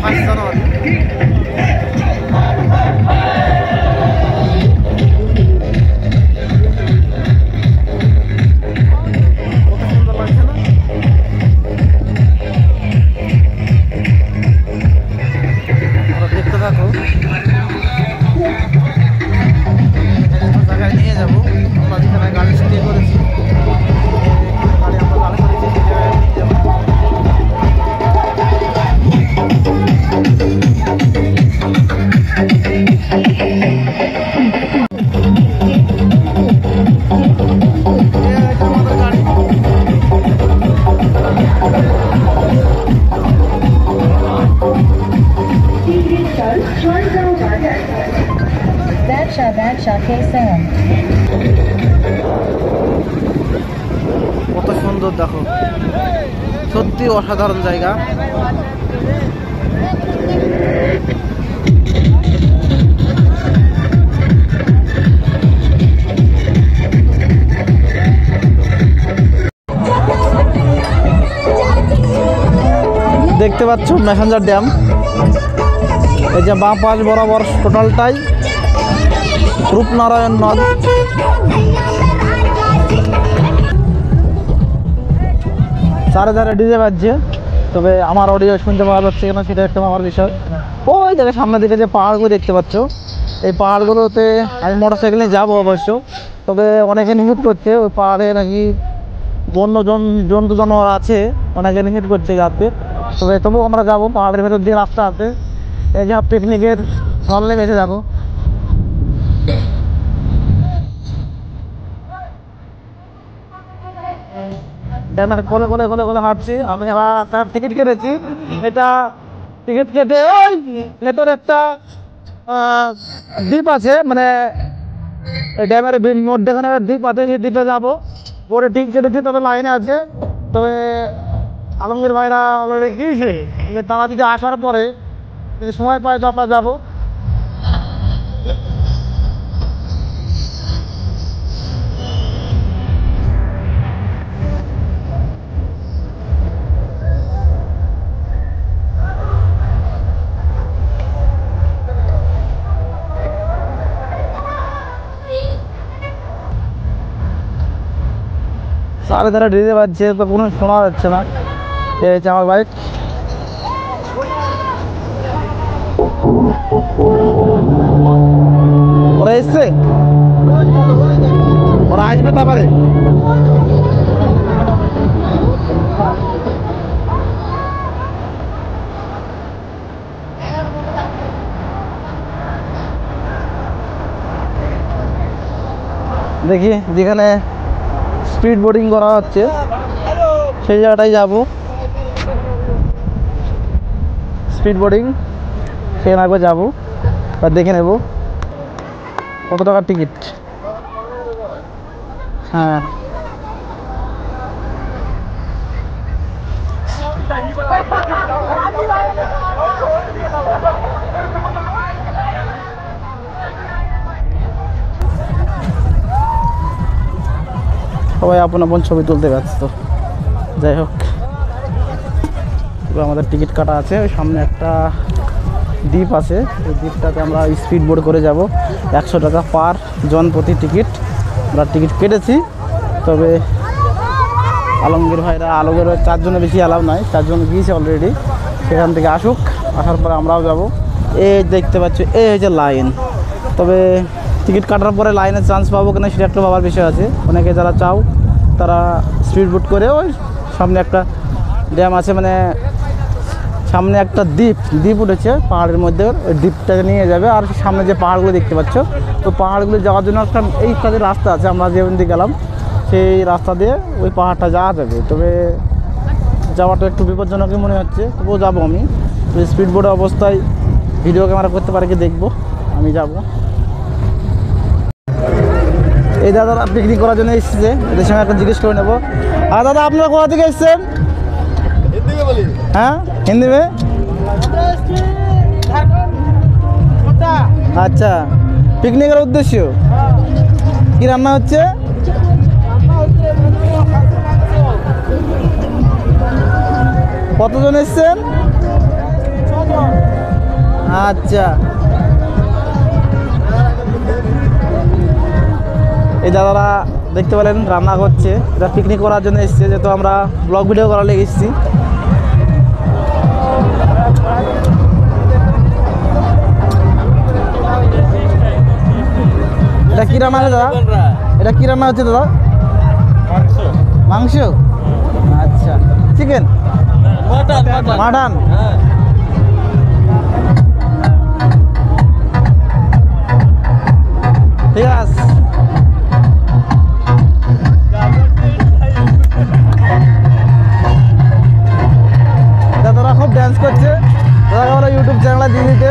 1 জানুয়ারি। কত সুন্দর দেখো, সত্যি অসাধারণ জায়গা। দেখতে পাচ্ছ ম্যাসেঞ্জার ড্যাম, এই যে বাঁ পাশ বরাবর টোটালটাই রূপনারায়ণ নদ। চারিধারে ডিজে বাজছে, তবে আমার অডিও শুনতে পাওয়া যাচ্ছে কিনা সেটা একটা আমার বিষয়। ওই দেখে সামনের দিকে যে পাহাড়গুলো দেখতে পাচ্ছ, এই পাহাড়গুলোতে আমি মোটরসাইকেলে যাবো অবশ্য, তবে অনেকে নিষেধ করছে ওই পাহাড়ে নাকি বন্য জন্তু জানোয়ার আছে, অনেকে নিষেধ করছে যাতে। তবুও আমরা যাবো, পাহাড়ের ভেতর দিয়ে রাস্তা আছে, এই যে পিকনিকের সরলে বেঁচে যাবো। কোলে কোলে কোলে কোলে হাঁটছি আমি। আবার তার টিকিট কেটেছি, এটা টিকিট কেটে ওই ভেতরে একটা দ্বীপ আছে, মানে ড্যামের মধ্যেখানে দ্বীপ আছে, সেই দ্বীপে যাবো। পরে টিকিট কেটেছি, তবে লাইনে আছে। তবে আলমগীর ভাইরা অলরেডি গিয়েছে, তারা যদি আসার পরে যদি সময় পায় তো আমরা যাবো। চারিধারে ডিজে বাজছে, তো কোনো শোনা যাচ্ছে না। এই হচ্ছে আমার বাইক। ওরা এসছে, ওরা আসবে তারপরে। দেখি যেখানে স্পিড বোটিং করা হচ্ছে সেই জায়গাটায় যাব। স্পিড বোটিং সেখানে একবার যাবো, আর দেখে নেব কত টাকার টিকিট। হ্যাঁ, সবাই আপন আপন ছবি তুলতে ব্যস্ত। যাই হোক, আমাদের টিকিট কাটা আছে। ওই সামনে একটা দ্বীপ আছে, ওই দ্বীপটাতে আমরা স্পিড বোট করে যাব। 100 টাকা পার জন প্রতি টিকিট। আমরা টিকিট কেটেছি, তবে আলমগীর ভাইরা আলমগীর 4 জনের বেশি অ্যালাউ নাই, 4 জন গিয়েছে অলরেডি। সেখান থেকে আসুক, আসার পরে আমরাও যাব। এই দেখতে পাচ্ছ, এই হচ্ছে লাইন। তবে টিকিট কাটার পরে লাইনে চান্স পাবো কিনা সেটা একটা ভাবার বিষয় আছে। অনেকে যারা চাও তারা স্পিড বোট করে ওই সামনে একটা ড্যাম আছে, মানে সামনে একটা দ্বীপ উঠেছে পাহাড়ের মধ্যে, ওই দ্বীপটাকে নিয়ে যাবে। আর সামনে যে পাহাড়গুলো দেখতে পাচ্ছ, তো পাহাড়গুলো যাওয়ার জন্য একটা এই কাজের রাস্তা আছে। আমরা যেখান দিয়ে গেলাম সেই রাস্তা দিয়ে ওই পাহাড়টা যাওয়া যাবে। তবে যাওয়াটা একটু বিপজ্জনকই মনে হচ্ছে, তবুও যাবো আমি। তো স্পিড বোটের অবস্থায় ভিডিও ক্যামেরা করতে পারে কি দেখবো, আমি যাব। এই দাদারা পিকনিক করার জন্য এসেছে, এদের সঙ্গে একটা জিজ্ঞেস করে নেবো। আর দাদা আপনারা কোথা থেকে এসছেন? হ্যাঁ, হিন্দি মে। আচ্ছা, পিকনিকের উদ্দেশ্য কি রান্না হচ্ছে? কতজন এসছেন? আচ্ছা, এই দাদারা দেখতে পেলেন রান্না করছে, এটা পিকনিক করার জন্য এসেছে, যেহেতু আমরা ব্লগ ভিডিও করার লেগে এসেছি। এটা কি রান্না হচ্ছে দাদা? এটা কি রান্না হচ্ছে দাদা? মাংস। আচ্ছা, চিকেন, মাটন। ঠিক আছে, দাদারা খুব ড্যান্স করছে, দাদা বলে ইউটিউব চ্যানেলে দিয়ে দিতে।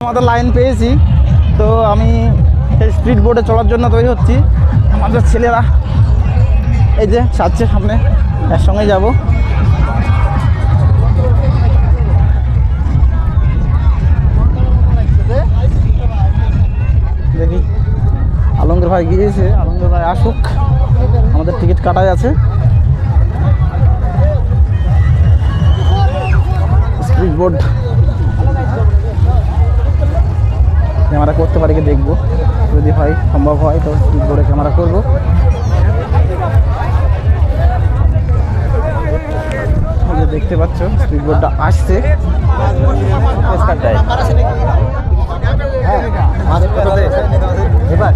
আমাদের লাইন পেয়েছি, তো আমি সেই স্পিড বোটে চলার জন্য তৈরি হচ্ছি। আমাদের ছেলেরা এই যে সাজছে, সামনে একসঙ্গে যাব। দেখি আলমগীর ভাই গিয়েছে, আলমগীর ভাই আসুক, আমাদের টিকিট কাটাই আছে। স্পিড বোট ক্যামেরা করতে পারি কি দেখবো, যদি হয় সম্ভব হয় তো স্পিড বোটে ক্যামেরা করবো। দেখতে পাচ্ছ স্পিড বোটটা আসছে। এবার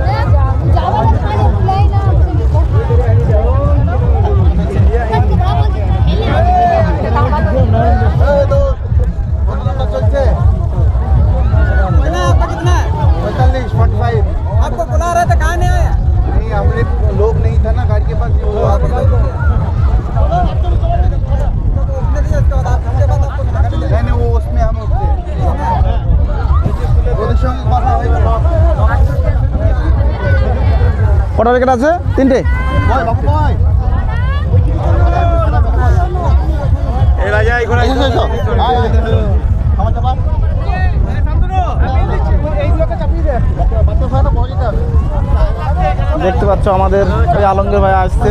आपको बुला रहे थे, कहाँ नहीं आया? नहीं, हमने लोग नहीं था ना गाड़ी के पास, वो नहीं, वो उसमें हम उठते। কটা উইকেট আছে? 3টে। দেখতে পাচ্ছ আমাদের ওই আলমগীর ভাই আসছে,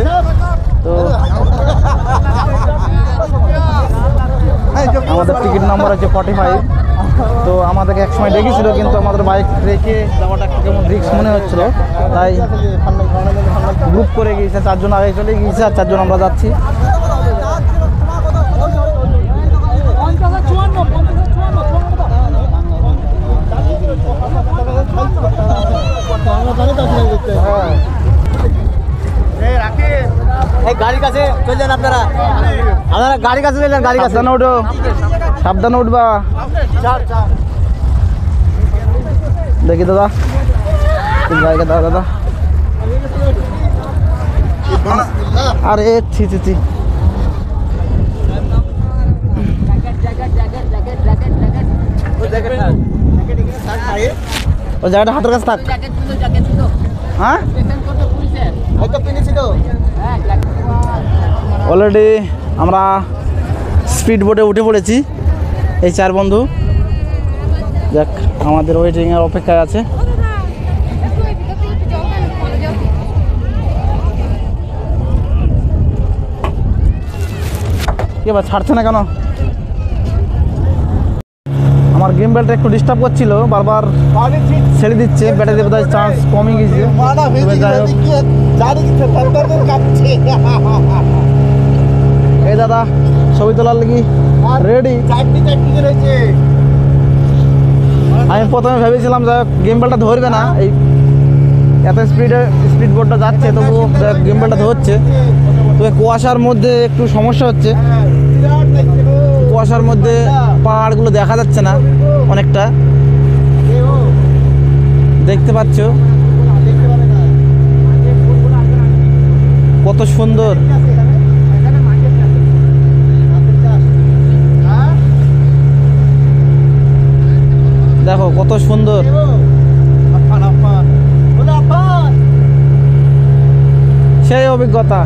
তো আমাদের টিকিট নাম্বার হচ্ছে 45। তো আমাদেরকে এক সময় ডেকেছিল, কিন্তু আমাদের বাইক রেখে যাওয়াটা একটু কেমন রিস্ক মনে হচ্ছিল, তাই গ্রুপ করে গিয়েছে, 4 জন আগে চলে গিয়েছে আর 4 জন আমরা যাচ্ছি। গাড়ির কাছে চলে যান আপনারা, গাড়ির কাছে চলে যান, গাড়ির কাছে। সাবধানে উঠো, সাবধানে উঠবা। দেখি দাদা, জায়গা দাদা দাদা, আরে ছি ছি ছি, ওই জায়গাটা হাতের কাছে থাক। হ্যাঁ, অলরেডি আমরা স্পিড বোটে উঠে পড়েছি, এই 4 বন্ধু। দেখ আমাদের ওয়েটিংয়ের অপেক্ষায় আছে। এবার ছাড়ছে না কেন? আমার গেম বেলটা একটু ডিস্টার্ব করছিল, বারবার ছেড়ে দিচ্ছে, ব্যাটারি বোধহয় চার্জ কমে গেছে। এই দাদা ছবি তোলার লাগি রেডি। আমি প্রথমে ভেবেছিলাম যে গেম বেলটা ধরবে না, এই এত স্পিড বোটটা যাচ্ছে, তবু গেম বেলটা ধরছে। তবে কুয়াশার মধ্যে একটু সমস্যা হচ্ছে, কুয়াশার মধ্যে পাহাড়গুলো দেখা যাচ্ছে না অনেকটা, দেখতে পাচ্ছ কত সুন্দর। দেখো কত সুন্দর, সেই অভিজ্ঞতা।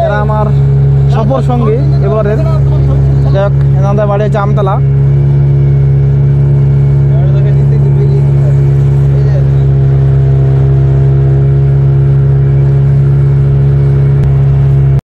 এরা আমার সফর সঙ্গী এবারের। যাই হোক, এনাদের বাড়ি হচ্ছে আমতলা।